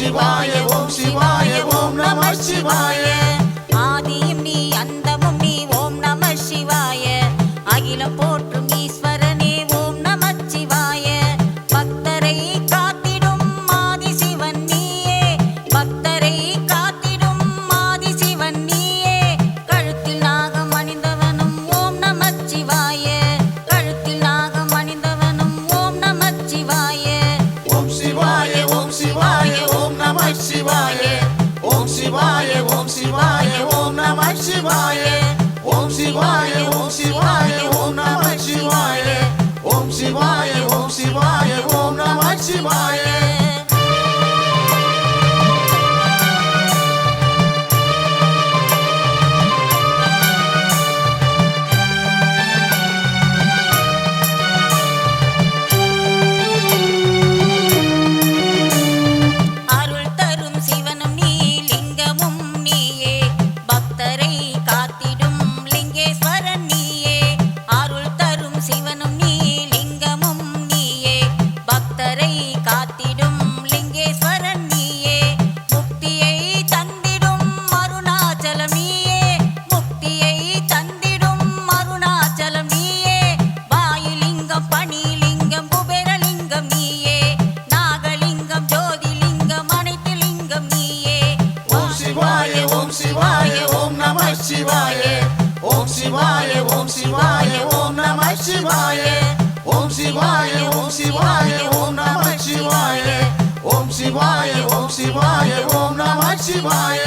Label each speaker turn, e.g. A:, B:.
A: சிவாய ஓம் சிவாய ஓம் நம சிவாய.
B: ஆதியும் நீ அந்தமும் நீ ஓம் நம சிவாய. அகிலம் போற்றும் ஈஸ்வரனே ஓம் நம சிவாய. பக்தரை காத்திடும் ஆதி சிவன் நீயே. பக்தரை காத்திடும் ஆதி சிவன் நீயே. கழுத்தில் நாகம் அணிந்தவனும் ஓம் நம சிவாய. கழுத்தில் நாகம் அணிந்தவனும் ஓம் நம சிவாய.
A: ஓம் சிவாய ஓம் சிவாய ஓம் நம சிவாய. ஓம் சிவாய ஓம் சிவாய ஓம் நம சிவாய. ஓம் சிவாய ஓம் சிவாய ஓம் நம சிவாய. ஓம் சிவாய ஓம் சிவாய ஓம் நம சிவாய.
B: அருள் தரும் சிவனும் நீ லிங்கமும் நீயே. பக்தரை காத்திடும் லிங்கேஸ்வரன் நீயே. அருள் தரும் சிவனும் நீ லிங்கமும் நீயே. பக்தரை காத்திடும் லிங்கேஸ்வரன் நீயே. முக்தியை தந்திடும் அருணாச்சலம் நீயே. முக்தியை தந்திடும் அருணாச்சலம் நீயே. வாயுலிங்கம் பணிலிங்கம் குபேரலிங்கம் நீயே. நாகலிங்கம் ஜோதிலிங்கம் அனைத்து லிங்கம் நீயே.
A: ஓம் சிவாய ஓம் சிவாய ஓம் நம சிவாய. ஓம் சிவாய ஓம் சிவாய ஓம் நம சிவாய. ஓம் சிவாய ஓம் சிவாய ஓம் நம சிவாய. ஓம் சிவாய ஓம் சிவாய ஓம் நம சிவாய.